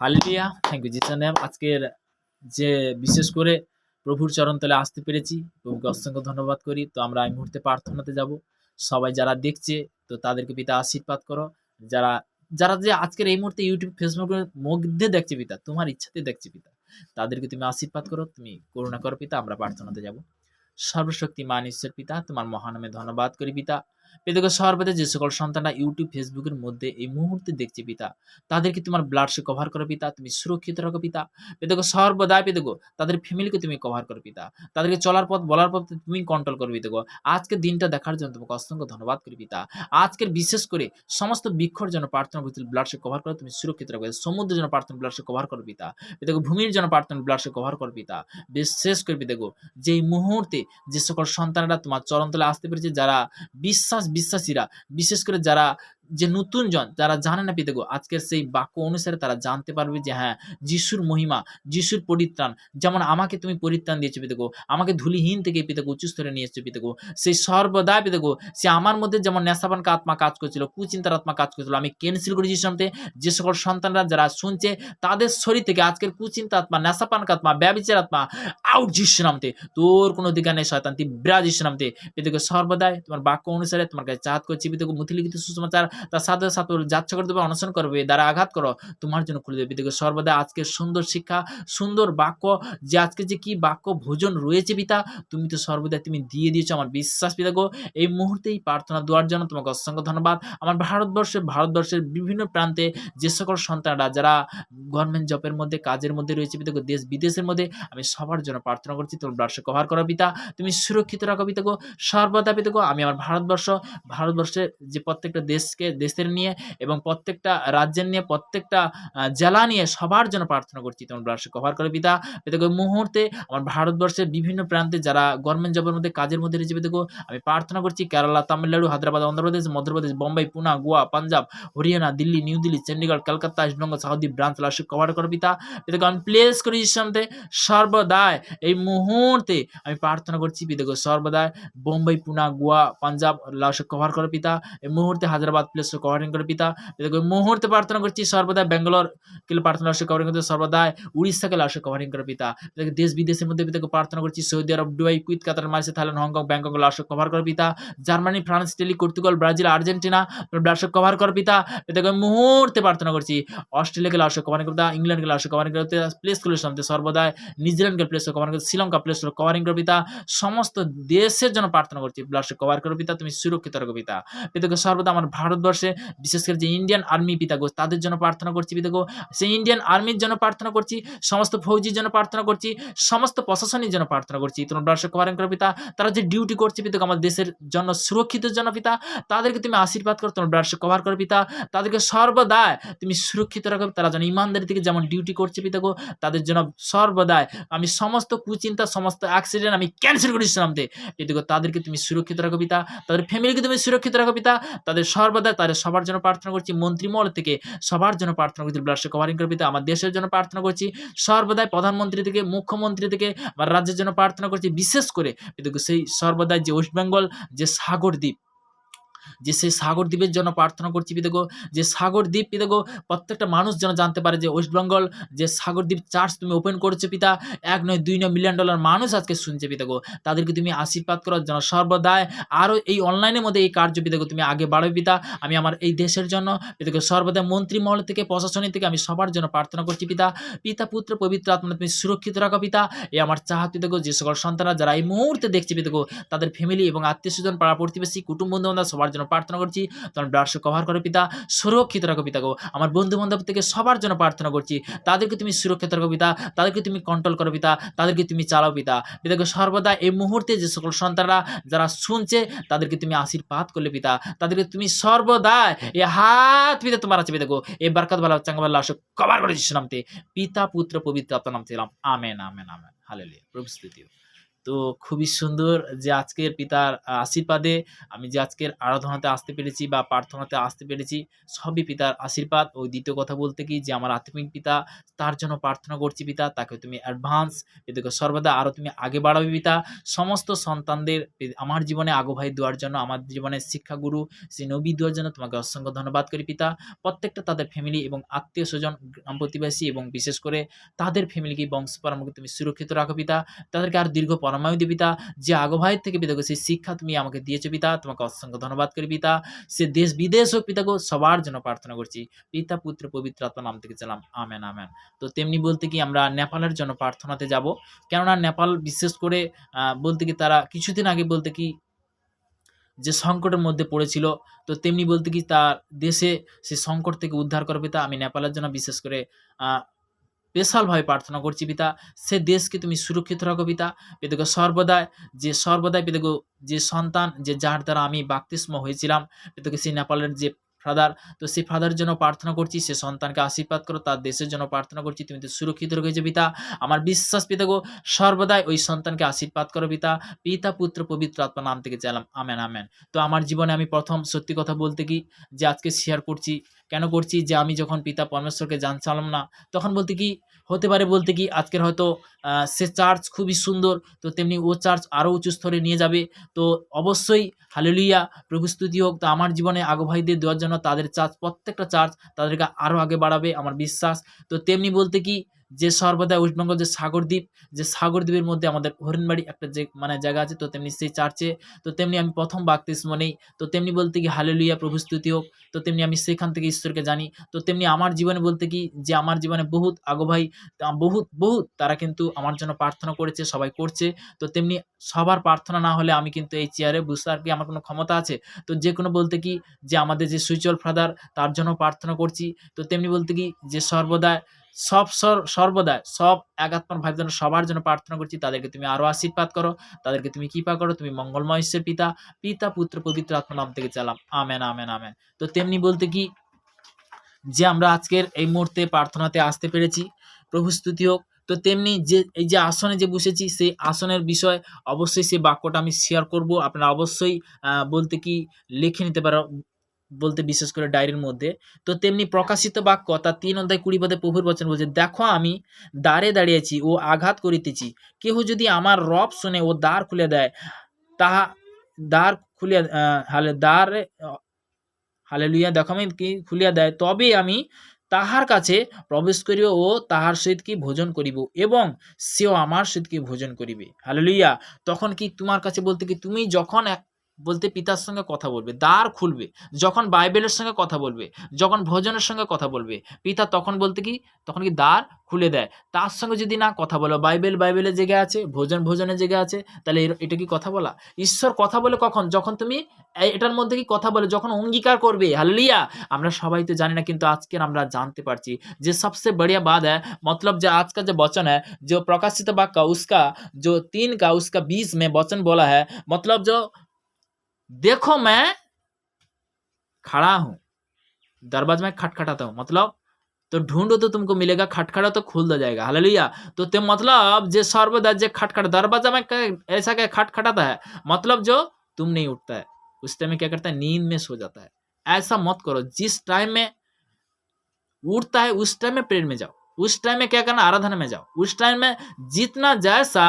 Hallelujah! Thank you Jesus name. আজকের যে বিশেষ করে প্রভুর চরণতলে আসতে পেরেছি, প্রভুকে অসংখ্য ধন্যবাদ করি। তো আমরা এই মুহূর্তে প্রার্থনাতে যাব। সবাই যারা দেখছে তো তাদেরকে পিতা আশীর্বাদ করো। যারা যারা যে আজকের এই মুহূর্তে YouTube, Facebook এর মধ্যে দেখছে পিতা, তোমার ইচ্ছাতে দেখছে পিতা, তাদেরকে তুমি আশীর্বাদ করো, তুমি করুণা করো পিতা। আমরা প্রার্থনাতে যাব। সর্বশক্তিমান ঈশ্বর পিতা, তোমার মহানামে ধন্যবাদ করি পিতা। পিতাকে সর্বদা যে সকল সন্তানরা ইউটিউব ফেসবুকের মধ্যে এই মুহূর্তে দেখছে পিতা, তাদেরকে তোমার ব্লাড সে কভার করো পিতা, তুমি সুরক্ষিত রাখো পিতা। পিতাকে সর্বদাই পিতাগো তাদের ফ্যামিলিকে তুমি কভার করো পিতা, তাদেরকে চলার পথ বলার পথ তুমি কন্ট্রোল করো পিতাগো। আজকের দিনটা দেখার জন্য তোমাকে অসংখ্য ধন্যবাদ করি পিতা। আজকের বিশেষ করে সমস্ত বৃক্ষর জন্য প্রার্থনা করছি, ব্লাড সে কভার করো, তুমি সুরক্ষিত রাখো। সমুদ্রের জন্য প্রার্থনা, ব্লাড সে কভার করো পিতা। পিতাগো ভূমির জন্য প্রার্থনা, ব্লাড সে কভার করো পিতা। বিশেষ করে পিতাগো যেই মুহূর্তে যে সকল সন্তানেরা তোমার চরণতলে আসতে পেরেছে, যারা বিশ্বাসীরা, বিশেষ করে যারা যে নতুন জন, যারা জানে না পিতাগো, আজকের সেই বাক্য অনুসারে তারা জানতে পারবে যে হ্যাঁ, যিশুর মহিমা, যিশুর পরিত্রাণ, যেমন আমাকে তুমি পরিত্রাণ দিয়েছো পিতাগো, আমাকে ধূলিহীন থেকে পিতাগো উচ্চ স্তরে নিয়ে এসেছো পিতাগো। সেই সর্বদা পিতাগো সে আমার মধ্যে যেমন নেশাবানকা আত্মা কাজ করছিল, কুচিন্তার আত্মা কাজ করছিল, আমি ক্যান্সেল করেছি সামতে। যে সকল সন্তানরা যারা শুনছে তাদের শরীর থেকে আজকের কুচিন্তা আত্মা, নেশাপানকা আত্মা, ব্যভিচার আত্মা আউট যিশুর নামতে। তোর কোনো অধিকার নেই শয়তান, তুই বিরাজ যিশুর নামতে। পিতাগো সর্বদাই তোমার বাক্য অনুসারে তোমার কাছে চাহাত করছি পিতাগো। মুথিলিখিত সুসমাচার তার সাথে সাথে যাচ্ছা করে দেবে, অনশন করবে, দ্বারা আঘাত করো, তোমার জন্য খুলে দেবে পিতাগো। সর্বদা আজকে সুন্দর শিক্ষা, সুন্দর বাক্য, যে আজকে যে কি বাক্য ভোজন রয়েছে পিতা, তুমি তো সর্বদা তুমি দিয়ে দিয়েছো আমার বিশ্বাস পিতাগো। এই মুহূর্তে এই প্রার্থনা দেওয়ার জন্য তোমাকে অসংখ্য ধন্যবাদ। আমার ভারতবর্ষের বিভিন্ন প্রান্তে যে সকল সন্তানরা যারা গভর্নমেন্ট জবের মধ্যে, কাজের মধ্যে রয়েছে পিতাগো, দেশ বিদেশের মধ্যে, আমি সবার জন্য প্রার্থনা করছি, তোমার ব্লাড কভার করো পিতা, তুমি সুরক্ষিত রাখো পিতাগো সর্বদা পিতাগো। আমি আমার ভারতবর্ষের যে প্রত্যেকটা দেশের নিয়ে এবং প্রত্যেকটা রাজ্যের নিয়ে, প্রত্যেকটা জেলা নিয়ে সবার জন্য প্রার্থনা করছি, তোমার ব্লাড কভার করো পিতা। পিতাগো এই মুহূর্তে আমার ভারতবর্ষের বিভিন্ন প্রান্তে যারা গভর্নমেন্ট জবের মধ্যে, কাজের মধ্যে রয়েছে পিতাগো, আমি প্রার্থনা করছি কেরালা, তামিলনাড়ু, হায়দ্রাবাদ, অন্ধ্রপ্রদেশ, মধ্যপ্রদেশ, বোম্বাই, পুনা, গোয়া, পাঞ্জাব, হরিয়ানা, দিল্লি, নিউ দিল্লি, চণ্ডীগড়, কলকাতা, ইস্টবেঙ্গল, সাউথদ্বীপ ব্রাঞ্চ লাস্ট কভার করো পিতা। পিতাগো আমি প্লেস করি সামনে সর্বদাই এই মুহূর্তে আমি প্রার্থনা করছি পিতাগো সর্বদাই বোম্বাই, পুনা, গোয়া, পাঞ্জাব লাস্ট কভার করো পিতা। এই মুহূর্তে হায়দ্রাবাদ প্লেস কভারিং করো পিতা। পিতাগো এই মুহূর্তে প্রার্থনা করছি সর্বদাই ব্যাঙ্গালোর কে প্রার্থনা লাস্ট কভারিং করতে, সর্বদাই উড়িষ্যাকে লাস্ট কভারিং করো পিতা। পিতাগো দেশ বিদেশের মধ্যে পিতাগো প্রার্থনা করছি, Saudi Arab, Dubai, Kuwait, Qatar, Malaysia, Thailand, Hong Kong, Bangkok last cover করো পিতা। Germany, France, Italy, Portugal, Brazil, Argentina last cover করো পিতা। পিতাগো এই মুহূর্তে প্রার্থনা করছি অস্ট্রেলিয়াকে লাস্ট কভারিং করতে, ইংল্যান্ডকে লাস্ট কভারিং করতে, প্লেস গুলোর সামনে সর্বদাই নিউজিল্যান্ডকে প্লেস কভারিং করতে, শ্রীলঙ্কা প্লেস কভারিং করো পিতা। সমস্ত দেশের জন্য প্রার্থনা করছি, ব্লাড কভার করো পিতা, তুমি সুরক্ষিত রাখো পিতা। পিতাগো সর্বদা আমার ভারতবর্ষে বিশেষ করে যে ইন্ডিয়ান আর্মি পিতাগো, তাদের জন্য প্রার্থনা করছি পিতাগো। সেই ইন্ডিয়ান আর্মির জন্য প্রার্থনা করছি, সমস্ত ফৌজির জন্য প্রার্থনা করছি, সমস্ত প্রশাসনের জন্য প্রার্থনা করছি, তোমার ব্লাড কভারিং করো পিতা। তারা যে ডিউটি করছে পিতাগো আমার দেশের জন্য, সুরক্ষিতের জন্য পিতা, তাদেরকে তুমি আশীর্বাদ করো, তোমার ব্লাড কভার করো পিতা। তাদেরকে সর্বদাই তুমি সুরক্ষিত রাখো, তারা যেন ইমানদারি থেকে যেমন ডিউটি করছে পিতাগো, তাদের জন্য সর্বদাই আমি সমস্ত কুচিন্তা, সমস্ত অ্যাক্সিডেন্ট আমি ক্যান্সেল করেছি নামতে পিতাগো। তাদেরকে তুমি সুরক্ষিত রাখো পিতা, তাদের ফ্যামিলিকে তুমি সুরক্ষিত রাখো পিতা। তাদের সর্বদা তাদের সবার জন্য প্রার্থনা করছি, মন্ত্রীমহল থেকে সবার জন্য প্রার্থনা করছি, ব্লাড কভারিং করো পিতা। আমার দেশের জন্য প্রার্থনা করছি, সর্বদাই প্রধানমন্ত্রী থেকে মুখ্যমন্ত্রী থেকে আমার রাজ্যের জন্য প্রার্থনা করছি, বিশেষ করে পিতাগো সেই সর্বদাই যে ওয়েস্ট বেঙ্গল যে সাগরদ্বীপ, যে সেই সাগরদ্বীপের জন্য প্রার্থনা করছি পিতাগো। যে সাগরদ্বীপ পিতাগো প্রত্যেকটা মানুষ যেন জানতে পারে যে ওয়েস্ট বেঙ্গল যে সাগরদ্বীপ চার্চ তুমি ওপেন করেছো পিতা, 1 নয় 2 নয় মিলিয়ন ডলার মানুষ আজকে শুনছে পিতাগো। তাদেরকে তুমি আশীর্বাদ করো যেন সর্বদাই আরও এই অনলাইনের মধ্যে এই কার্য পিতাগো তুমি আগে বাড়ো পিতা। আমি আমার এই দেশের জন্য পিতাগো সর্বদা মন্ত্রীমহল থেকে, প্রশাসনিক থেকে আমি সবার জন্য প্রার্থনা করছি পিতা। পিতা, পুত্র, পবিত্র আত্মা তুমি সুরক্ষিত রাখো পিতা। এই আমার চাহাত পিতাগো, যে সকল সন্তানরা যারা এই মুহূর্তে দেখছে পিতাগো, তাদের ফ্যামিলি এবং আত্মীয় স্বজন, পাড়া প্রতিবেশী, কুটুম্ব বন্ধু-বান্ধব সবার জন্য প্রার্থনা করছি, তোমার ব্লাড কভার করো পিতা, সুরক্ষিত রাখো পিতাগো। আমার বন্ধু বান্ধব থেকে সবার জন্য প্রার্থনা করছি, তাদেরকে তুমি সুরক্ষিত রাখো পিতা, তাদেরকে তুমি কন্ট্রোল করো পিতা, তাদেরকে তুমি চালাও পিতা। পিতাগো সর্বদা এই মুহূর্তে যে সকল সন্তানরা যারা শুনছে তাদেরকে তুমি আশীর্বাদ করলে পিতা, তাদেরকে তুমি সর্বদা এই হাত পিতা তোমার আছে পিতাগো, এই বারকাত বালা চাঙ্গা বালা কভার করে যিশু নামতে, পিতা, পুত্র, পবিত্র আত্মার নামে ছিলাম, আমেন আমেন আমেন। হালেলুয়া। প্রভু স্তুতি। তো খুবই সুন্দর যে আজকের পিতার আশীর্বাদে আমি যে আজকের আরাধনাতে আসতে পেরেছি বা প্রার্থনাতে আসতে পেরেছি, সবই পিতার আশীর্বাদ। ওই দ্বিতীয় কথা বলতে কি যে আমার আত্মিক পিতা, তার জন্য প্রার্থনা করছি পিতা, তাকে তুমি অ্যাডভান্স পিতাকে সর্বদা আরো তুমি আগে বাড়াবে পিতা। সমস্ত সন্তানদের আমার জীবনে আগুভাই দেওয়ার জন্য, আমার জীবনের শিক্ষাগুরু শ্রী নবী দেওয়ার জন্য তোমাকে অসংখ্য ধন্যবাদ করি পিতা। প্রত্যেকটা তাদের ফ্যামিলি এবং আত্মীয়-স্বজন, গ্রাম প্রতিবেশী এবং বিশেষ করে তাদের ফ্যামিলিকে, বংশ পরম্পরাকে তুমি সুরক্ষিত রাখো পিতা। তাদেরকে আর দীর্ঘ পরমায়ু দিও পিতা। যে আগুভাইয়ের থেকে পিতাগো সেই শিক্ষা তুমি আমাকে দিয়েছো পিতা, তোমাকে অসংখ্য ধন্যবাদ করি পিতা। সে দেশ বিদেশ হোক পিতাগো, সবার জন্য প্রার্থনা করছি। পিতা, পুত্র, পবিত্র আত্মার নাম থেকে চালাম। Amen, amen. তো তেমনি বলতে কি আমরা নেপালের জন্য প্রার্থনাতে যাব। কেননা নেপাল বিশেষ করে বলতে কি তারা কিছুদিন আগে বলতে কি যে সংকটের মধ্যে পড়েছিল, তো তেমনি বলতে কি তার দেশে সে সংকট থেকে উদ্ধার করো পিতা। আমি নেপালের জন্য বিশেষ করে আ স্পেশালভাবে প্রার্থনা করছি পিতা। সে দেশকে তুমি সুরক্ষিত রাখো পিতা। পিতাগো সর্বদাই পিতাগো যে সন্তান যে যার দ্বারা আমি বাপ্তিস্ম হয়েছিলাম, পিতাগো সেই নেপালের যে ফাদার, তো সেই ফাদারের জন্য প্রার্থনা করছি। সে সন্তানকে আশীর্বাদ করো, তার দেশের জন্য প্রার্থনা করছি। তুমি তো সুরক্ষিত রেখেছো পিতা। আমার বিশ্বাস পিতাগো সর্বদাই ওই সন্তানকে আশীর্বাদ করো পিতা। পিতা, পুত্র, পবিত্র আত্মার নাম থেকে চাইলাম। Amen, amen. তো আমার জীবনে আমি প্রথম সত্যি কথা বলতে কি যে আজকে শেয়ার করছি। কেন করছি? যে আমি যখন পিতা পরমেশ্বরকে জানছিলাম না, তখন বলতে কি হতে পারে বলতে কি আজকের হয়তো সে চার্চ খুবই সুন্দর, তো তেমনি ও চার্চ আরো উঁচু স্তরে নিয়ে যাবে। তো অবশ্যই হালেলুয়া, প্রভু স্তুতি হোক। তো আমার জীবনে আগুভাইদের দেওয়ার জন্য তাদের চার্চ, প্রত্যেকটা চার্চ তাদেরকে আরো আগে বাড়াবে আমার বিশ্বাস। তো তেমনি বলতে কি যে সর্বদা ওয়েস্টবেঙ্গল যে সাগরদ্বীপ, যে সাগরদ্বীপের মধ্যে আমাদের হরিণবাড়ি একটা যে মানে জায়গা আছে, তো তেমনি সেই চার্চে তো তেমনি আমি প্রথম বাপ্তিস্ম নেই। তো তেমনি বলতে কি হালেলুয়া, প্রভু স্তুতি হোক। তো তেমনি আমি সেখান থেকে ঈশ্বরকে জানি। তো তেমনি আমার জীবনে বলতে কি যে আমার জীবনে বহুত আগুভাই, বহুত তারা কিন্তু আমার জন্য প্রার্থনা করেছে, সবাই করছে। তো তেমনি সবার প্রার্থনা না হলে আমি কিন্তু এই চেয়ারে বসে আর কি আমার কোনো ক্ষমতা আছে? তো যেকোনো বলতে কি যে আমাদের যে সুইচল ফাদার, তার জন্য প্রার্থনা করছি। তো তেমনি বলতে কি যে সর্বদাই সব একাত্মার ভাইদের জন্য সবার জন্য প্রার্থনা করছি। তাদেরকে তুমি আরো আশীর্বাদ করো, তাদেরকে তুমি কৃপা করো। তুমি মঙ্গলময় ঈশ্বর পিতা, পিতা, পুত্র, পবিত্র আত্মার নাম থেকে চালাম। Amen, amen, amen. তো তেমনি বলতে কি যে আমরা আজকের এই মুহূর্তে প্রার্থনাতে আসতে পেরেছি, প্রভু স্তুতি হোক। তো তেমনি যে এই যে আসনে যে বসেছি, সেই আসনের বিষয় অবশ্যই সেই বাক্যটা আমি শেয়ার করব। আপনারা অবশ্যই বলতে কি লিখে নিতে পারো, বলতে বিশেষ করে ডায়েরির মধ্যে। তো তেমনি প্রকাশিত বাক্য তার ৩ অধ্যায় ২০ পদে প্রভুর বচন বলছে, দেখো আমি দ্বারে দাঁড়িয়েছি ও আঘাত করিতেছি। কেহ যদি আমার রব শুনে ও দ্বার খুলে দেয়, তাহা দ্বার খুলিয়া দ্বারে হালেলুয়া, দেখো আমি কি খুলিয়া দেয়, তবে আমি তাহার কাছে প্রবেশ করিব ও তাহার সহিত কি ভোজন করিব এবং সেও আমার সহিত কি ভোজন করিবে। হালেলুয়া। তখন কি তোমার কাছে বলতে কি তুমি যখন বলতে পিতার সঙ্গে কথা বলবে, দ্বার খুলবে, যখন বাইবেলের সঙ্গে কথা বলবে, যখন ভোজনের সঙ্গে কথা বলবে, পিতা তখন বলতে কি তখন কি দ্বার খুলে দেয়। তার সঙ্গে যদি না কথা বলো, বাইবেলের জেগে আছে, ভোজনের জেগে আছে, তাহলে এটা কি কথা বলা? ঈশ্বর কথা বলে কখন? যখন তুমি এটার মধ্যে কি কথা বলে যখন অঙ্গীকার করবে। হালেলুয়া। আমরা সবাই তো জানি না, কিন্তু আজকের আমরা জানতে পারছি যে सबसे बढ़िया बात है, मतलब जो आज का जो वचन है, जो प्रकाशित वाक्य उसका जो 3 का उसका 20 में वचन बोला है, मतलब जो देखो मैं खड़ा हूँ, दरवाजे में खटखटाता हूँ, मतलब तो ढूंढो तो तुमको मिलेगा, खटखटा तो खुल द जाएगा। हालेलुया। तो ते मतलब जे सर्वदा जे खटखट दरवाजा में ऐसा क्या खटखटाता है, मतलब जो तुम नहीं उठता है, उस टाइम में क्या करता है, नींद में सो जाता है। ऐसा मत करो। जिस टाइम में उठता है उस टाइम में प्रेयर में जाओ, उस टाइम में क्या करना, आराधना में जाओ, उस टाइम में जितना जैसा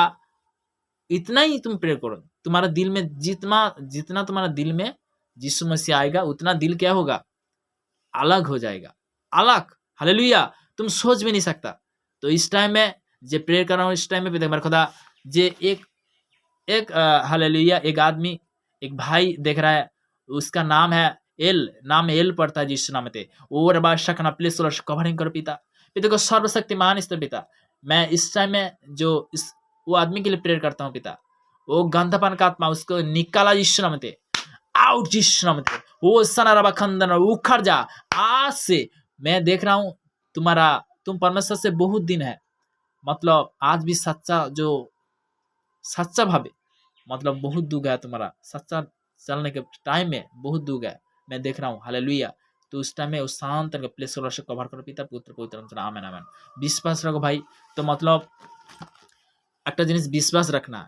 इतना ही तुम प्रेयर करो। तुम्हारा दिल में जितना जितना तुम्हारा दिल में यीशु मसीह आएगा, उतना दिल क्या होगा, अलग हो जाएगा, अलग। हालेलुया। तुम सोच भी नहीं सकता। तो इस टाइम में जे प्रेयर कर रहा हूँ, इस टाइम में भी देख मेरा खुदा जे एक एक हालेलुया, एक आदमी, एक भाई देख रहा है, उसका नाम है एल, नाम एल पड़ता है यीशु नाम ते। और बादशाह का प्लीज सोलर कवरिंग करो पिता, पिता को सर्वशक्तिमान ईश्वर पिता। मैं इस टाइम में जो इस वो आदमी के लिए प्रेयर करता हूँ पिता, वो गंधापन का आत्मा उसको निकाला यीशु नाम ते, आउट यीशु नाम ते। वो सनारा खंदन उखड़ जा आज से। मैं देख रहा हूँ तुम परमेश्वर से बहुत दिन है, मतलब आज भी सच्चा भावे, मतलब बहुत दुख है तुम्हारा, सच्चा चलने के टाइम में बहुत दुख है, मैं देख रहा हूँ। हालेलुया। तो उस टाइम में उस शांत प्लेस से कवर करो पिता, पुत्र पवित्र नाम से। आमेन, आमेन। विश्वास रखो भाई। तो मतलब একটা জিনিস বিশ্বাস রাখনা,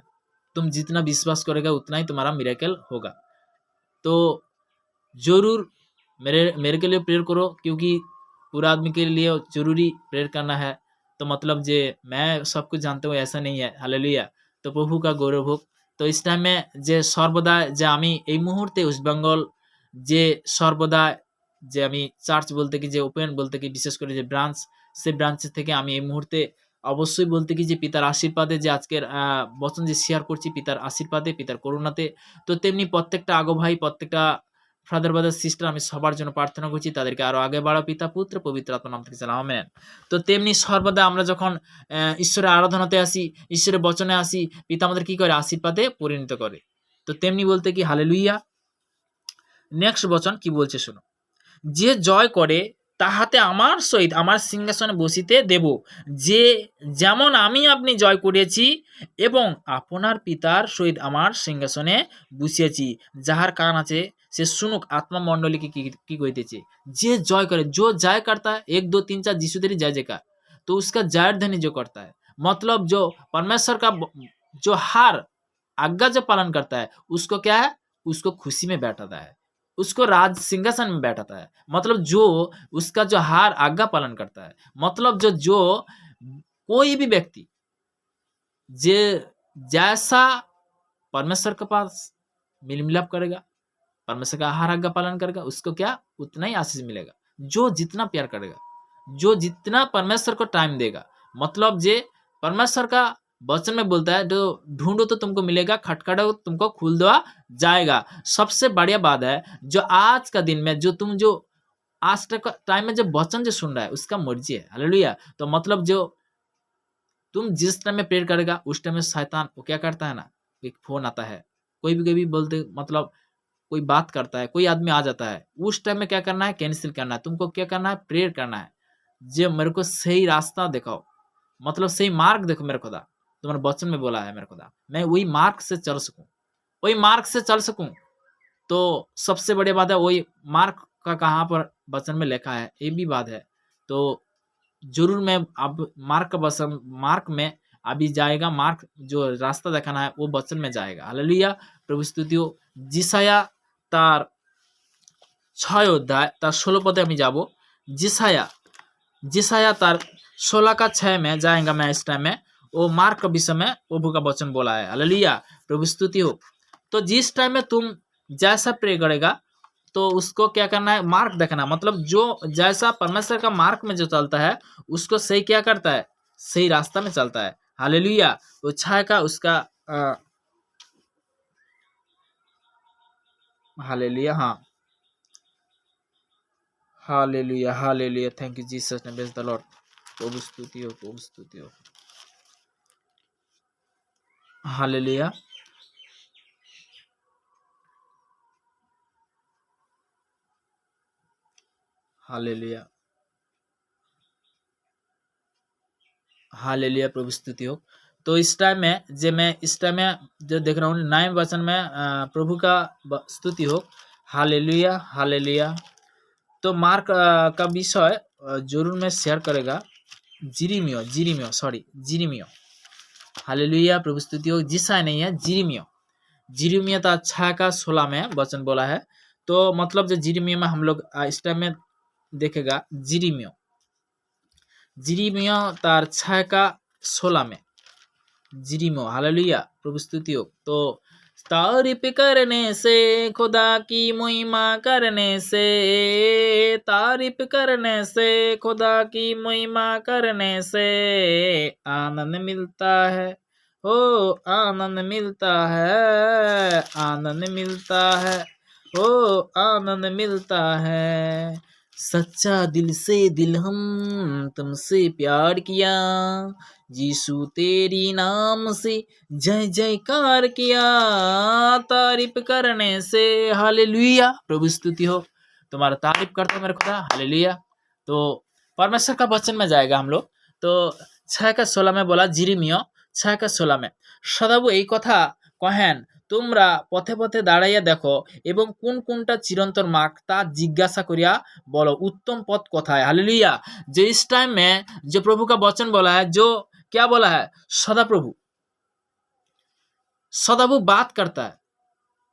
तुम जितना विश्वास करेगा उतना ही तुम्हारा मिरेकल होगा। तो जरूर मेरे के लिए प्रेयर करो, क्योंकि पूरा आदमी के लिए जरूरी प्रेयर करना है। तो मतलब जे मैं सब कुछ जानते हूँ ऐसा नहीं है, हालेलुया। तो प्रभु का गौरव হোক। তো इस टाइम में যে সর্বদা যে আমি এই মুহূর্তে ওয়েস্ট বেঙ্গল যে সর্বদা যে আমি চার্চ বলতে কি যে ওপেন বলতে কি বিশেষ করে যে ব্রাঞ্চ, সেই ব্রাঞ্চ থেকে আমি এই মুহূর্তে অবশ্যই বলতে কি যে পিতার আশীর্বাদে যে আজকের বচন যে শেয়ার করছি পিতার আশীর্বাদে, পিতার করুণাতে। তো তেমনি প্রত্যেকটা আগো ভাই, প্রত্যেকটা ফাদার ব্রাদার সিস্টার আমি সবার জন্য প্রার্থনা করছি, তাদেরকে আরো আগে বাড়াও পিতা পুত্র পবিত্র আত্মার নাম থেকে চালাও, আমেন। তো তেমনি সর্বদা আমরা যখন ঈশ্বরের আরাধনাতে আসি, ঈশ্বরের বচনে আসি, পিতা আমাদের কি করে? আশীর্বাদে পরিণত করে। তো তেমনি বলতে কি হালেলুইয়া। নেক্সট বচন কি বলছে শোনো, যে জয় করে তাহাতে আমার সহিত আমার সিংহাসনে বসিতে দেব, যে যেমন আমি আপনি জয় করিয়াছি এবং আপনার পিতার সহিত আমার সিংহাসনে বসিয়েছি। যাহার কান আছে সে শুনুক आत्मा मंडली की কইতেছে। যে জয় করে, जो जय करता है, 1 2 3 4 यीशु तेरी जय जयकार, तो उसका जय ध्वनि जो करता है, मतलब जो परमेश्वर का जो हर आज्ञा जो पालन करता है, उसको क्या है? उसको खुशी में बैठाता है, उसको राज सिंहासन में बैठाता है। मतलब जो उसका जो हर आज्ञा पालन करता है, मतलब जो कोई भी व्यक्ति जे जैसा परमेश्वर के पास मिल मिलाप करेगा, परमेश्वर का हर आज्ञा पालन करेगा, उसको क्या? उतना ही आशीष मिलेगा। जो जितना प्यार करेगा, जो जितना परमेश्वर को टाइम देगा, मतलब जे परमेश्वर का वचन में बोलता है, जो ढूंढो तो तुमको मिलेगा, खटखटाओ तुमको खुल देवा जाएगा। सबसे बढ़िया बात है, जो आज का दिन में जो तुम जो आज तक टाइम में जो वचन जो सुन रहा है, उसका मर्जी है, हालेलुया। तो मतलब जो तुम जिस टाइम में प्रेयर करेगा, उस टाइम में शैतान वो क्या करता है ना, एक फोन आता है, कोई भी बोलते, मतलब कोई बात करता है, कोई आदमी आ जाता है, उस टाइम में क्या करना है? कैंसिल करना है। तुमको क्या करना है? प्रेयर करना है, जे मेरे को सही रास्ता दिखाओ, मतलब सही मार्ग देखो मेरे खुदा, तुम्हारे वचन में बोला है मेरे खुदा, मैं वही मार्ग से चल सकूं, वही मार्ग से चल सकूं। तो सबसे बड़ी बात है, वही मार्ग का कहाँ पर वचन में लिखा है, ये भी बात है। तो जरूर मैं अब मार्ग का वचन, मार्ग में अभी जाएगा, मार्ग जो रास्ता दिखाना है वो वचन में जाएगा, हालेलुया। प्रभु स्तुति हो। जिसाया तार 6 অধ্যায় তার 16 পদে আমি যাব। जिसाया तार 16 का 6 में जाएगा मैं इस टाइम में। वो मार्क के विषय में प्रभु का वचन बोला है, हालेलुया। प्रभु स्तुति हो। तो जिस टाइम में तुम जैसा प्रे करेगा, तो उसको क्या करना है? मार्क देखना, मतलब जो जैसा परमेश्वर का मार्क में जो चलता है, उसको सही क्या करता है? सही रास्ता में चलता है, हालेलुया। वो 6 का उसका हालेलुया, हाँ, hallelujah, hallelujah, thank you Jesus name, praise the Lord. प्रभु स्तुति हो, प्रभु स्तुति हो, हालेलुया, हालेलुया, हालेलुया, प्रभु स्तुति हो। तो इस टाइम में मैं इस टाइम में जो देख रहा हूँ 9 वचन में प्रभु का स्तुति हो, हालेलुया, हालेलुया। तो मार्क का विषय जरूर मैं शेयर करेगा, जिरिमियो, हालेलुया, प्रभु स्तुति हो। जिसाया नहीं है, जिरिमियो तो 6 का 16 में वचन बोला है। तो मतलब जो जिरिमियो में हम लोग इस टाइम में देखेगा, जिरिमियो तार 6 का 16 में, जिरिमियो, हालेलुया, प्रभु स्तुति हो। तो तारीफ करने से, खुदा की महिमा करने से, तारीफ करने से, खुदा की महिमा करने से आनंद मिलता है, ओ आनंद मिलता है, आनंद मिलता है, ओ आनंद मिलता है। सच्चा दिल से दिल हम तुमसे प्यार किया, यीशु तेरी नाम से जय जयकार किया, तारीफ करने से, हालेलुया, प्रभु स्तुति हो। तुम्हारा तारीफ करता हूँ मेरे खुदा, हालेलुया। तो परमेश्वर का वचन में जाएगा हम लोग। तो 6 का 16 में बोला, जिरिमियो 6 का 16 में, সদাবু এই কথা কহেন, তোমরা পথে পথে দাঁড়াইয়া দেখো এবং কোন কোনটা চিরন্তর মার্গ তা जिज्ञासा करिया बोलो, उत्तम पथ कोथाय, हालेलुया। जो इस टाइम में जो प्रभु का वचन बोला है, जो क्या बोला है? सदा प्रभु सदाबु बात करता है,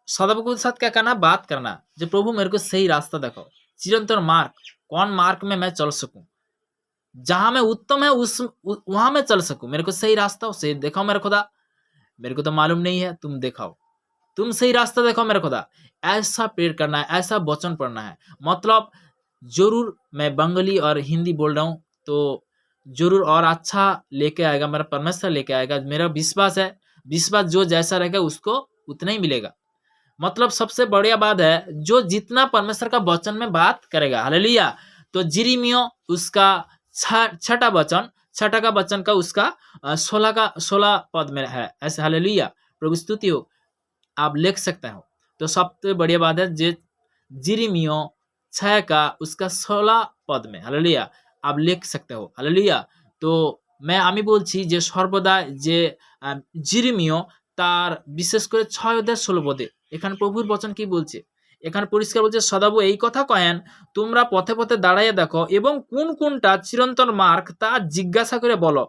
सदाबु के साथ क्या करना, बात करना, जो प्रभु मेरे को सही रास्ता दिखाओ, चिरंतन मार्ग, कौन मार्ग में मैं चल सकूं, जहां मैं उत्तम है उस वहां मैं चल सकूं, मेरे को सही रास्ता उसे दिखाओ मेरे खुदा, मेरे को तो मालूम नहीं है, तुम दिखाओ, तुम सही रास्ता दिखाओ मेरे खुदा। ऐसा प्रेयर करना है, ऐसा वचन पढ़ना है। मतलब जरूर मैं बंगाली और हिंदी बोल रहा हूँ, तो जरूर और अच्छा लेके आएगा, मेरा परमेश्वर लेके आएगा, मेरा विश्वास है। विश्वास जो जैसा रहेगा उसको उतना ही मिलेगा। मतलब सबसे बढ़िया बात है, जो जितना परमेश्वर का वचन में बात करेगा, हालेलुया। तो जिरिमियो उसका छठा वचन, छठा का वचन का उसका 16 पद में है ऐसे, हालेलुया, प्रभु स्तुति हो। आप लिख सकते हो। तो सबसे बढ़िया बात है, जे जिरिमियो 6 का उसका 16 पद में, हालेलुया, आप लिख सकते हो, हालेलुया। तो আমি বলছি যে সর্বদা যে জিরিমিয় তার বিশেষ করে 6 অধ্যায় 16 পদে এখানে প্রভুর বচন কি বলছে, এখানে পরিষ্কার বলছে, সদাবু এই কথা কয়েন, তোমরা পথে পথে দাঁড়াইয়া দেখো এবং কোন কোনটা চিরন্তন মার্গ তা জিজ্ঞাসা করে বলো,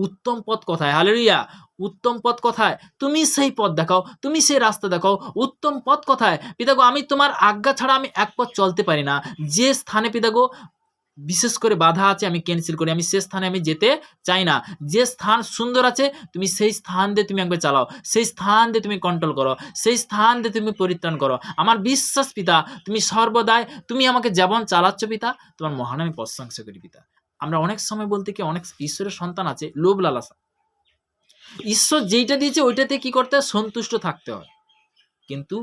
উত্তম পথ কোথায়, হালেলুয়া, উত্তম পথ কোথায়, তুমি সেই পথ দেখাও, তুমি সেই রাস্তা দেখাও, উত্তম পথ কোথায় পিতাগো, আমি তোমার আজ্ঞা ছাড়া আমি এক পথ চলতে পারি না, যে স্থানে পিতাগো বিশেষ করে বাধা আছে আমি ক্যান্সেল করি, আমি সে স্থানে আমি যেতে চাই না, যে স্থান সুন্দর আছে তুমি সেই স্থান দিয়ে তুমি একবার চালাও, সেই স্থান দিয়ে তুমি কন্ট্রোল করো, সেই স্থান দিয়ে তুমি পরিত্রাণ করো। আমার বিশ্বাস পিতা তুমি সর্বদাই তুমি আমাকে যেমন চালাচ্ছ পিতা, তোমার মহান আমি প্রশংসা করি পিতা। আমরা অনেক সময় বলতে কি অনেক ঈশ্বরের সন্তান আছে লোভ লালসা, ঈশ্বর যেইটা দিয়েছে ওইটাতে কি করতে হয়, সন্তুষ্ট থাকতে হয়। কিন্তু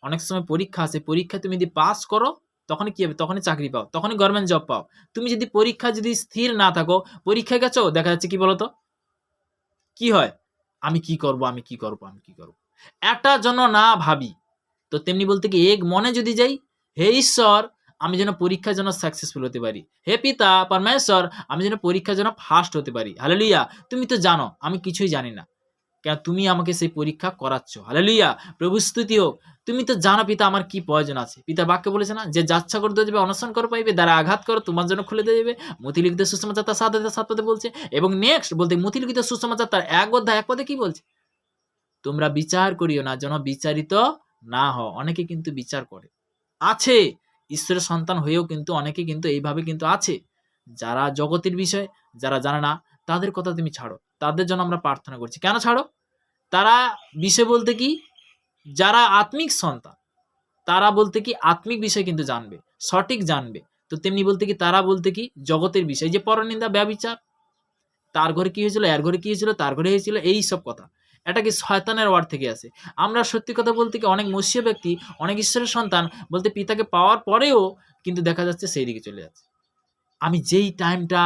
অনেক সময় পরীক্ষা আছে, পরীক্ষা তুমি যদি পাস করো তখন কি হবে, তখনই চাকরি পাও, তখনই গভর্নমেন্ট জব পাও। তুমি যদি পরীক্ষা যদি স্থির না থাকো, পরীক্ষায় গেছো দেখা যাচ্ছে কি বলতো কি হয়, আমি কি করব, আমি কি করব, আমি কি করব, একটা জন্য না ভাবি। তো তেমনি বলতে কি এক মনে যদি যাই, হে ঈশ্বর আমি যেন পরীক্ষার জন্য সাকসেসফুল হতে পারি, হে পিতা পরমেশ্বর আমি যেন পরীক্ষার জন্য ফার্স্ট হতে পারি, হালেলুয়া। তুমি তো জানো আমি কিছুই জানি না, কেন তুমি আমাকে সেই পরীক্ষা করাচ্ছ, হালেলুয়া, প্রভু স্তুতি হোক। তুমি তো জানো পিতা আমার কি প্রয়োজন আছে, পিতা বাক্য বলেছে না, যে যাচ্ছা করে দেবে অনশন করে পাইবে, দ্বারা আঘাত করো তোমার জন্য খুলে দিয়ে দেবে, মতিলিখিত সুসমাচার তার 7 পদে বলছে। এবং নেক্সট বলতে মতিলিখিত সুসমাচার তার 1 অধ্যায় 1 পদে কি বলছে, তোমরা বিচার করিও না যেন বিচারিত না হও। অনেকে কিন্তু বিচার করে আছে, ঈশ্বরের সন্তান হয়েও কিন্তু অনেকে কিন্তু এইভাবে কিন্তু আছে, যারা জগতের বিষয় যারা জানে না তাদের কথা তুমি ছাড়ো, তাদের জন্য আমরা প্রার্থনা করছি। কেন ছাড়ো, তারা বিষয় বলতে কি, যারা আত্মিক সন্তান তারা বলতে কি আত্মিক বিষয় কিন্তু জানবে, সঠিক জানবে। তো তেমনি বলতে কি তারা বলতে কি জগতের বিষয়, যে পরনিন্দা ব্যভিচার, তার ঘরে কি হয়েছিল, এর ঘরে কি হয়েছিল, তার ঘরে হয়েছিল, এই সব কথা, এটা কি শয়তানের ওয়ার্ড থেকে আসে। আমরা সত্যি কথা বলতে কি অনেক মসীয় ব্যক্তি, অনেক ঈশ্বরের সন্তান বলতে পিতাকে পাওয়ার পরেও কিন্তু দেখা যাচ্ছে সেই দিকে চলে যাচ্ছে। আমি যেই টাইমটা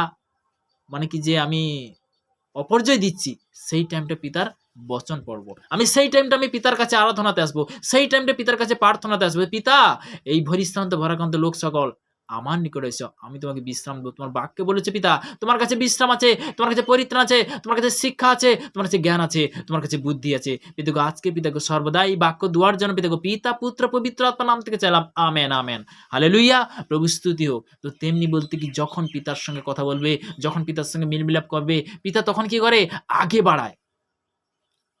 মানে কি যে আমি অপর্যায় দিচ্ছি, সেই টাইমটা পিতার বচন পড়ব, আমি সেই টাইমটা আমি পিতার কাছে আরাধনাতে আসবো, সেই টাইমটা পিতার কাছে প্রার্থনাতে আসবো, পিতা এই ভরিশ্রান্ত ভরাক্রান্ত লোক সকল আমার নিকট এসো, আমি তোমাকে বিশ্রাম দেবো। তোমার বাক্যে বলেছে পিতা তোমার কাছে বিশ্রাম আছে, তোমার কাছে পরিত্রাণ আছে, তোমার কাছে শিক্ষা আছে, তোমার কাছে জ্ঞান আছে, তোমার কাছে বুদ্ধি আছে। পিতাগো আজকে পিতাগো সর্বদা এই বাক্য দুয়ার জন্য পিতাগো পিতা পুত্র পবিত্র আত্মার নাম থেকে চাইলাম, আমেন আমেন, হালেলুয়া, প্রভু স্তুতি হোক। তো তেমনি বলতে কি যখন পিতার সঙ্গে কথা বলবে, যখন পিতার সঙ্গে মিলমিলাপ করবে, পিতা তখন কি করে, আগে বাড়ায়,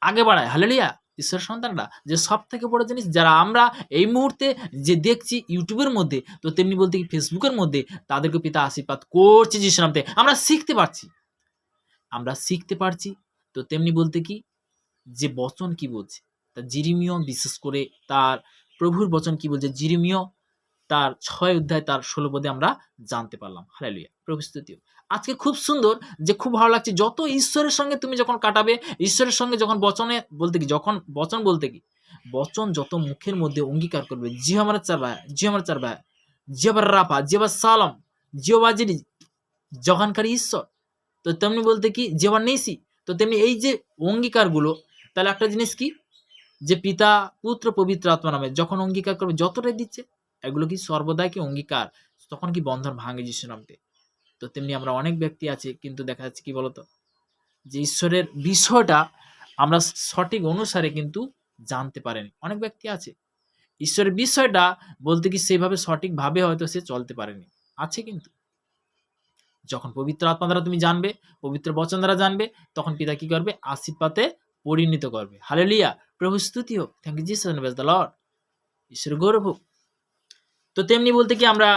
আগে বাড়ায়, হালেলুয়া। ঈশ্বরের সন্তানরা যে সব থেকে বড় জিনিস, যারা আমরা এই মুহূর্তে যে দেখছি ইউটিউবের মধ্যে, তো তেমনি বলতে কি ফেসবুকের মধ্যে, তাদেরকে পিতা আশীর্বাদ করছে যিশুর নামে, আমরা শিখতে পারছি, আমরা শিখতে পারছি। তো তেমনি বলতে কি যে বচন কি বলছে, তা জিরিমিয় বিশেষ করে তার প্রভুর বচন কি বলছে, জিরিমিয় তার 6 অধ্যায় তার 16 পদে আমরা জানতে পারলাম, হালেলুয়া, প্রভু স্তুতি হোক। আজকে খুব সুন্দর, যে খুব ভালো লাগছে, যত ঈশ্বরের সঙ্গে তুমি যখন কাটাবে, ঈশ্বরের সঙ্গে যখন বচনে বলতে কি, যখন বচন বলতে কি, বচন যত মুখের মধ্যে অঙ্গীকার করবে, জিহমার চারবা, জিহমার চারবা, জিহবার রাফা, জিহবার সালাম, জিহবাজির জগানকারী ঈশ্বর। তো তেমনি বলতে কি জিহবার নেসি। তো তেমনি এই যে অঙ্গীকারগুলো, তাহলে একটা জিনিস কি, যে পিতা পুত্র পবিত্র আত্মা নামে যখন অঙ্গীকার করবে, যতটাই দিচ্ছে এগুলো কি সর্বদাই কি অঙ্গীকার, তখন কি বন্ধন ভাঙে যিশু নামতে। তো তেমনি আমরা অনেক ব্যক্তি আছে কিন্তু দেখা যাচ্ছে কি বলতো, যে ঈশ্বরের বিষয়টা আমরা সঠিক অনুসারে কিন্তু জানতে পারেনি। অনেক ব্যক্তি আছে ঈশ্বরের বিষয়টা বলতে কি সেইভাবে সঠিকভাবে হয়তো সে চলতে পারেনি, আছে কিন্তু যখন পবিত্র আত্মা দ্বারা তুমি জানবে, পবিত্র বচন দ্বারা জানবে, তখন পিতা কি করবে, আশীর্বাদে পরিণত করবে, হালেলুয়া, প্রভু স্তুতি হোক, thank you Jesus, praise the Lord, ঈশ্বর গৌরব হোক। তো তেমনি বলতে কি আমরা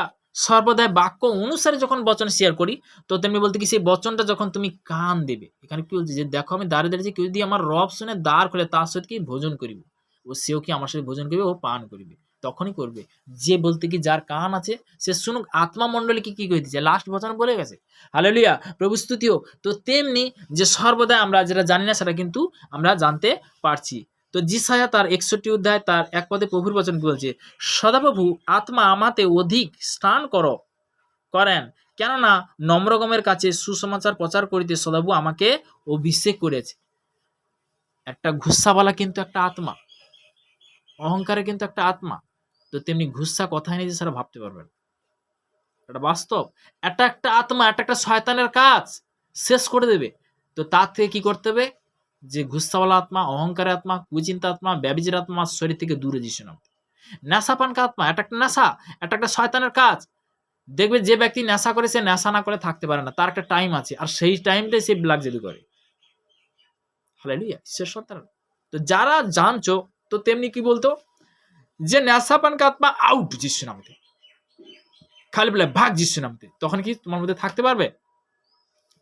সর্বদাই বাক্য অনুসারে যখন বচন শেয়ার করি, তো তেমনি বলতে কি সেই বচনটা যখন তুমি কান দেবে, এখানে কি বলছে যে দেখো আমি দাঁড়িয়ে দাঁড়িয়েছি, কেউ যদি আমার রব শুনে দ্বার খুলে তার সহিত কি ভোজন করিব, ও সেও কি আমার সাথে ভোজন করিবে ও পান করিবে, তখনই করবে যে বলতে কি যার কান আছে সে শুনুক আত্মা মণ্ডলীকে কি কইতেছে, লাস্ট বচন বলে গেছে। হালেলুয়া, প্রভু স্তুতি হোক। তো তেমনি যে সর্বদাই আমরা যেটা জানি না সেটা কিন্তু আমরা জানতে পারছি। তো যিশায়া তার 61 অধ্যায় তার 1 পদে প্রভুর বচন কি বলছে, সদাপ্রভু আত্মা আমাতে অধিক স্থান করেন, কেননা নম্রগমের কাছে সুসমাচার প্রচার করিতে সদাপ্রভু আমাকে অভিষেক করেছে। একটা ঘুষাওয়ালা কিন্তু একটা আত্মা, অহংকারে কিন্তু একটা আত্মা। তো তেমনি ঘুষা কথায় নেই যে সেটা ভাবতে পারবেন, এটা বাস্তব। এটা একটা আত্মা, এটা একটা শয়তানের কাজ শেষ করে দেবে। তো তার থেকে কি করতে হবে, যে ঘুষাওয়ালা আত্মা, অহংকারের আত্মা, কুচিন্তা আত্মা, ব্যভিচার আত্মা শরীর থেকে দূরে দিচ্ছে না। নেশা পানকা আত্মা, এটা একটা নেশা, এটা একটা শয়তানের কাজ। দেখবে যে ব্যক্তি নেশা করে সে নেশা না করে থাকতে পারে না, তার একটা টাইম আছে, আর সেই টাইমটাই সে ব্ল্যাকজেলি করে। হালেলুয়া, ঈশ্বর সন্তান। তো যারা জানছো, তো তেমনি কি বলতো যে নেশা পানকা আত্মা আউট যিশু নামতে, খালি বলে ভাগ যিশু নামতে, তখন কি তোমার মধ্যে থাকতে পারবে?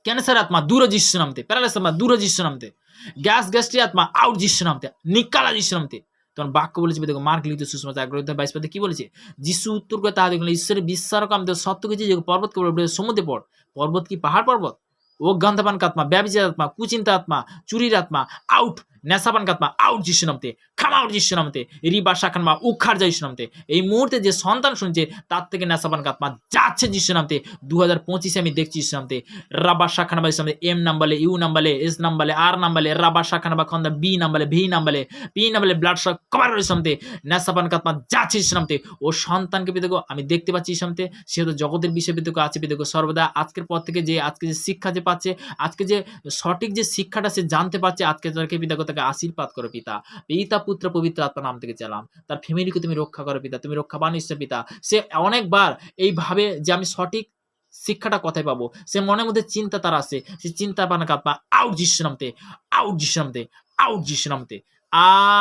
ক্যান্সার আত্মা দূর যিশু নামতে, প্যারালাইসিস আত্মা দূর যিশু নামতে, গ্যাস্ট্রি আত্মা আউট যিশু নামতে, নিকালা যিশু নামতে। তখন বাক্য বলেছে, দেখো মার্ক লিখিত সুসমাচার 11:22 পদে কি বলেছে, যিশু উত্তর করে তাহা দেখলেন, ঈশ্বরের বিশ্বাস কাম সত্য কিছু যে পর্বত সমুদ্রে পড়, পর্বত কি পাহাড় পর্বত, ও গন্ধপানকা আত্মা, ব্যভিচার আত্মা, কুচিন্তা আত্মা, চুরির আত্মা আউট, নেশাপানকা আত্মা আউট যিশু নামতে, খাম আউট যিশু নামতে, রিবা শাখানমা উখার যায় যিশু নামতে। এই মুহূর্তে যে সন্তান শুনছে তার থেকে নেশাপানকা আত্মা যাচ্ছে যিশু নামতে। 2025 আমি দেখছি যিশু নামতে। রাবা শাখানবা যিশু নামতে, এম নাম্বারে, ইউ নাম্বারে, এস নাম্বারে, আর নাম্বারে, রাবা শাখানবা খন্দা বি নাম্বারে, ভি নাম্বারে, পি নাম্বারে, ব্লাড শক কভার যিশু নামতে, নেশাপানকা আত্মা যাচ্ছে যিশু নামতে। ও সন্তানকে পেতে আমি দেখতে পাচ্ছি যিশু নামতে, সে তো জগতের বিষয় পেতে আছে পেতে সর্বদা আজকের পর থেকে যে আজকে যে শিক্ষা যে পাচ্ছে, আজকে যে সঠিক যে শিক্ষাটা সে জানতে পারছে, আজকে তাকে পিতা তাকে আশীর্বাদ করো পিতা, পিতা পুত্র পবিত্র আত্মার নাম থেকে চালাম, তার ফ্যামিলিকে তুমি রক্ষা করো পিতা, তুমি রক্ষাবান ঈশ্বর পিতা। সে অনেকবার এইভাবে যে আমি সঠিক শিক্ষাটা কোথায় পাবো, সে মনের মধ্যে চিন্তা তার আসে, সে চিন্তা বানাকে আত্মা আউট যিশু নামতে, আউট যিশু নামতে, আউট যিশু নামতে।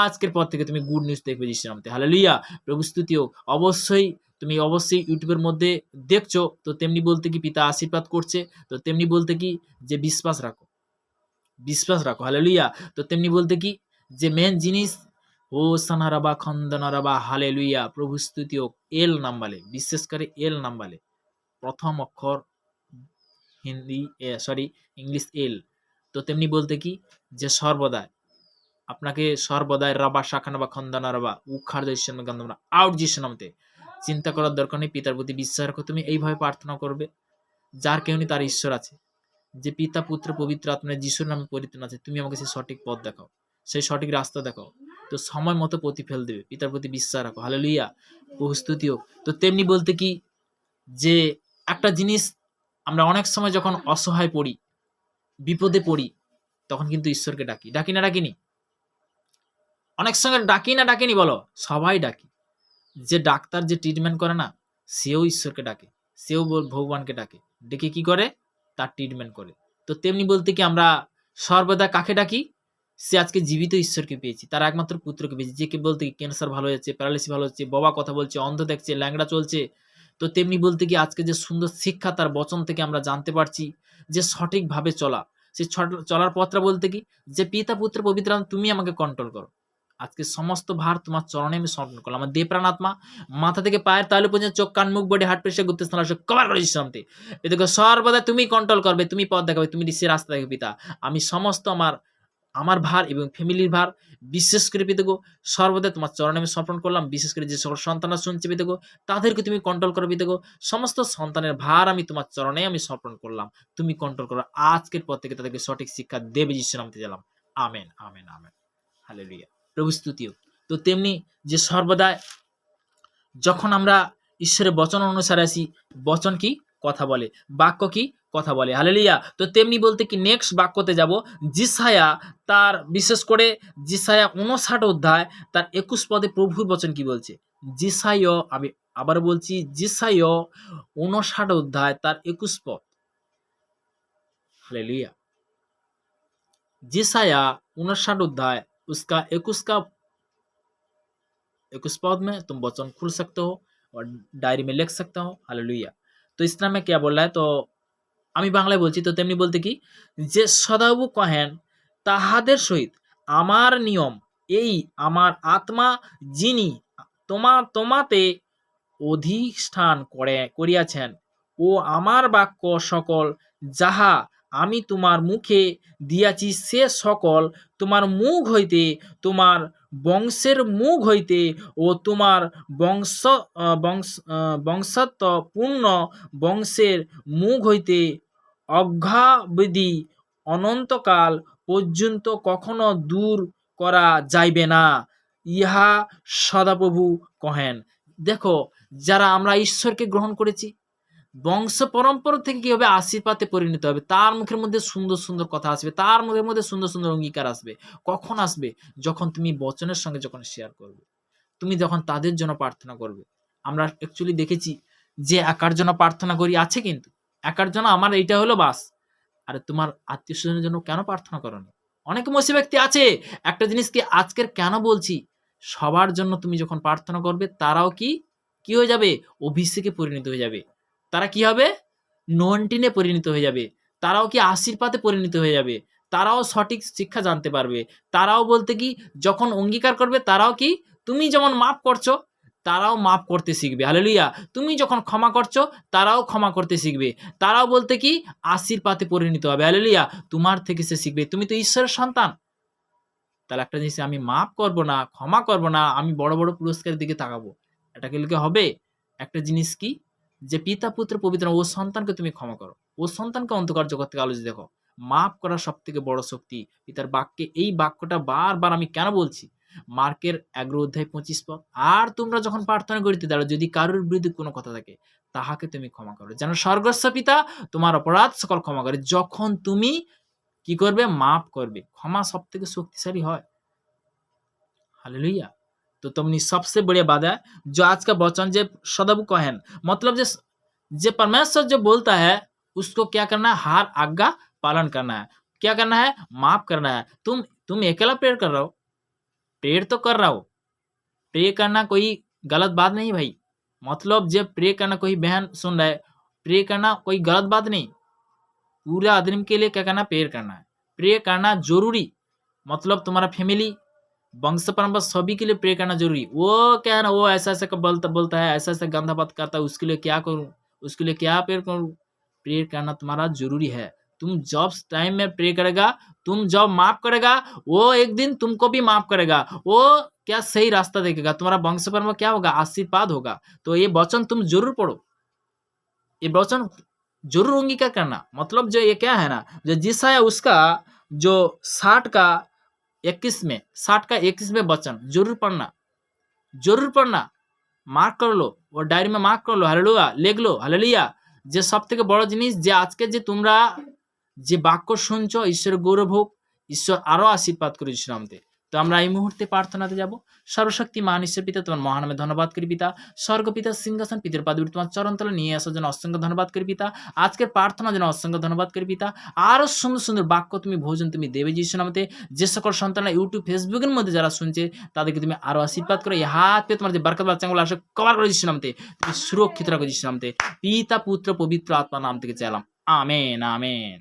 আজকের পর থেকে তুমি গুড নিউজ দেখবে যিশু নামতে। হালেলুয়া, প্রভু স্তুতি হোক। অবশ্যই তুমি অবশ্যই ইউটিউবের মধ্যে দেখছো, তো তেমনি বলতে কি পিতা আশীর্বাদ করছে, তো তেমনি বলতে কি যে বিশ্বাস রাখো, বিশ্বাস রাখো। হালেলুয়া। তো তেমনি বলতে কি যে মেন জিনিস, ও সানারাবা খন্দনারাবা, হালেলুয়া, প্রভু স্তুতি হোক। এল নাম্বালে, বিশেষ করে এল নাম্বালে প্রথম অক্ষর হিন্দি সরি ইংলিশ এল। তো তেমনি বলতে কি যে সর্বদাই আপনাকে সর্বদাই রাবা শাখানা বা খন্দনা রাবা উখার গন্ধনা আউট যিশু নামতে চিন্তা করার দরকার নেই। পিতার প্রতি বিশ্বাস রাখো, তুমি এইভাবে প্রার্থনা করবে, যার কেউ নেই তার ঈশ্বর আছে, যে পিতা পুত্র পবিত্র আত্মা যিশুর নামে পরিত্রাণ আছে, তুমি আমাকে সেই সঠিক পথ দেখাও, সেই সঠিক রাস্তা দেখাও, তো সময় মতো প্রতিফল দেবে। পিতার প্রতি বিশ্বাস রাখো। হালেলুয়া, প্রস্তুতি হোক। তো তেমনি বলতে কি যে একটা জিনিস, আমরা অনেক সময় যখন অসহায় পড়ি, বিপদে পড়ি, তখন কিন্তু ঈশ্বরকে ডাকি, ডাকি না ডাকিনি? অনেক সময় ডাকি না ডাকিনি বলো? সবাই ডাকি। যে ডাক্তার যে ট্রিটমেন্ট করে না, সেও ঈশ্বরকে ডাকে, সেও ভগবানকে ডাকে, ডেকে কি করে? তার ট্রিটমেন্ট করে। তো তেমনি বলতে কি আমরা সর্বদা কাকে ডাকি? সে আজকে জীবিত ঈশ্বরকে পেয়েছি, তার একমাত্র পুত্রকে পেয়েছি, যে কে বলতে কি ক্যান্সার ভালো হয়েছে, প্যারালিসিস ভালো হচ্ছে, বাবা কথা বলছে, অন্ধ দেখছে, ল্যাংড়া চলছে। তো তেমনি বলতে কি আজকে যে সুন্দর শিক্ষা তার বচন থেকে আমরা জানতে পারছি, যে সঠিকভাবে চলা, সে চলার পথটা বলতে কি যে পিতা পুত্র পবিত্র আত্মা তুমি আমাকে কন্ট্রোল করো। আজকে সমস্ত ভার তোমার চরণে আমি সমর্পণ করলাম। আমার দেহ প্রাণ আত্মা মাথা থেকে পায়ের তালু পর্যন্ত চোখ কান মুখ বডি হার্ট প্রেশার গুপ্ত স্থান কভার করে শান্তি এদিকে সর্বদা তুমি কন্ট্রোল করবে, তুমি পথ দেখাবে, তুমি সে রাস্তা দেখাবে পিতা। আমি সমস্ত আমার ভার এবং ফ্যামিলির ভার বিশেষ করে পিতাগো সর্বদা তোমার চরণে আমি সমর্পণ করলাম। বিশেষ করে যে সকল সন্তানরা শুনছে পিতাগো, তাদেরকে তুমি কন্ট্রোল করো পিতাগো। সমস্ত সন্তানের ভার আমি তোমার চরণে আমি সমর্পণ করলাম, তুমি কন্ট্রোল করো। আজকের পর থেকে তাদেরকে সঠিক শিক্ষা দেবে যিশুর নামে গেলাম। Amen, amen, amen. হালেলুয়া, প্রভু স্তুতি হোক। তো তেমনি যে সর্বদা যখন আমরা ঈশ্বরের বচন অনুসারে আসি, বচন কি কথা বলে, বাক্য কি কথা বলে। হালেলুয়া। তো তেমনি বলতে কি নেক্সট বাক্যতে যাব, যিশায়া তার বিশেষ করে যিশায়া 59 অধ্যায় তার 21 পদে প্রভুর বচন কি বলছে। যিশায়া, আমি আবার বলছি, যিশায়া 59 অধ্যায় তার 21 পদ। হালেলুয়া। যিশায়া 59 অধ্যায় उसका 21 पद में तुम वचन खुल सकते हो और डायरी में लिख सकते हो। हालेलुया। तो इस तरह में क्या बोल रहा है, तो আমি বাংলায় বলছি, তো তেমনি বলতে কি, যে সদাপ্রভু কহেন তাহাদের সহিত আমার নিয়ম এই, আমার আত্মা যিনি তোমাতে অধিষ্ঠান করিয়াছেন ও আমার বাক্য সকল যাহা আমি তোমার মুখে দিয়াছি সে সকল তোমার মুখ হইতে, তোমার বংশের মুখ হইতে ও তোমার বংশত্ব পূর্ণ বংশের মুখ হইতে অজ্ঞাবধি অনন্তকাল পর্যন্ত কখনো দূর করা যাইবে না, ইহা সদাপ্রভু কহেন। দেখো, যারা আমরা ঈশ্বরকে গ্রহণ করেছি, বংশ পরম্পরা থেকে কি হবে, আশীর্বাদে পরিণত হবে। তার মুখের মধ্যে সুন্দর সুন্দর কথা আসবে, তার মুখের মধ্যে সুন্দর সুন্দর অঙ্গীকার আসবে। কখন আসবে? যখন তুমি বচনের সঙ্গে যখন শেয়ার করবে, তুমি যখন তাদের জন্য প্রার্থনা করবে। আমরা অ্যাকচুয়ালি দেখেছি যে একার জন্য প্রার্থনা করি আছে, কিন্তু একার জন্য আমার এইটা হলো বাস, আর তোমার আত্মীয় স্বজনের জন্য কেন প্রার্থনা করো না? অনেক মসি ব্যক্তি আছে। একটা জিনিস কি আজকের কেন বলছি, সবার জন্য তুমি যখন প্রার্থনা করবে, তারাও কি হয়ে যাবে, অভিষেকে পরিণত হয়ে যাবে। তারা কি হবে, নন্টিনে পরিণত হয়ে যাবে। তারাও কি আশীর্বাদে পরিণত হয়ে যাবে। তারাও সঠিক শিক্ষা জানতে পারবে। তারাও বলতে কি, যখন অঙ্গীকার করবে, তারাও কি, তুমি যেমন মাফ করছো, তারাও মাফ করতে শিখবে। হালেলুয়া। তুমি যখন ক্ষমা করছো, তারাও ক্ষমা করতে শিখবে। তারাও বলতে কি, আশীর্বাদে পরিণত হবে। হালেলুয়া। তোমার থেকে সে শিখবে, তুমি তো ঈশ্বরের সন্তান। তাহলে একটা জিনিস, আমি মাফ করব না, ক্ষমা করব না, আমি বড় বড় পুরস্কারের দিকে তাকাবো, এটা কি হবে? একটা জিনিস কি, যে পিতা পুত্র পবিত্র, ও সন্তানকে তুমি ক্ষমা করো, ও সন্তানকে অন্ধকার জগৎ থেকে আলোচনা দেখো। মাফ করা সব থেকে বড় শক্তি পিতার বাক্যে। এই বাক্যটা বারবার আমি কেন বলছি, মার্কের 11:25 পদ, আর তোমরা যখন প্রার্থনা করিতে দাঁড়াও, যদি কারোর বিরুদ্ধে কোনো কথা থাকে, তাহাকে তুমি ক্ষমা করো, যেন স্বর্গস্থ পিতা তোমার অপরাধ সকল ক্ষমা করে। যখন তুমি কি করবে, মাফ করবে, ক্ষমা সব থেকে শক্তিশালী হয়। हालेलुया। तो तुमने सबसे बढ़िया बात है जो आज का वचन जो सदाप्रभु कहेन, मतलब जो परमेश्वर जो बोलता है उसको क्या करना है, हर आज्ञा पालन करना है। क्या करना है, माफ करना है। तुम अकेला प्रेयर कर रहे हो, प्रेयर तो कर रहा हो, प्रे करना कोई गलत बात नहीं भाई। मतलब जब प्रे करना, कोई बहन सुन रहा है, प्रे करना कोई गलत बात नहीं। पूरा आदमी के लिए क्या करना, प्रेयर करना है। प्रे करना जरूरी, मतलब तुम्हारा फैमिली, वंश परंपरा सभी के लिए प्रे करना जरूरी। वो क्या है ना, वो ऐसा ऐसा बोलता है, ऐसा ऐसा गंदा बात करता है, उसके लिए क्या करूं, उसके लिए क्या प्रेयर करूं? प्रेयर करना तुम्हारा जरूरी है। तुम जब टाइम में प्रे करेगा, तुम जब माफ करेगा, वो एक दिन तुमको भी माफ करेगा। वो क्या सही रास्ता देखेगा, तुम्हारा वंश परंपरा क्या होगा, आशीर्वाद होगा। तो ये वचन तुम जरूर पढ़ो, ये वचन जरूर अंगीकार करना। मतलब जो ये क्या है ना, जो जिस है उसका जो 60 का 21 में वचन जरूर पढ़ना, मार्क कर लो, और डायरी में मार्क कर लो। हालेलुया, लिख लो। हालेलुया। যে সব থেকে বড় জিনিস, যে আজকে যে তোমরা যে বাক্য শুনছো, ঈশ্বর গৌরব হোক, ঈশ্বর আরো আশীর্বাদ করে যিশু নামে। তো আমরা এই মুহূর্তে প্রার্থনাতে যাব। সর্বশক্তিমান ঈশ্বর পিতা, তোমার মহানামে ধন্যবাদ করি পিতা। স্বর্গ পিতা সিংহাসন পিতার পাদবীর তোমার চরণতলে নিয়ে আসার জন্য অসংখ্য ধন্যবাদ করি পিতা। আজকের প্রার্থনার জন্য অসংখ্য ধন্যবাদ করি পিতা। আরো সুন্দর সুন্দর বাক্য তুমি ভোজন তুমি দেবে যিশু নামে। যে সকল সন্তানরা ইউটিউব ফেসবুকের মধ্যে যারা শুনছে, তাদেরকে তুমি আরো আশীর্বাদ করো। এই হাত পেয়ে তোমার যে বরকত বাচ্চাগুলো আসে কভার করে যিশু নামে, তুমি সুরক্ষিত রাখো যিশু নামে। পিতা পুত্র পবিত্র আত্মার নাম থেকে চাইলাম, আমেন আমেন।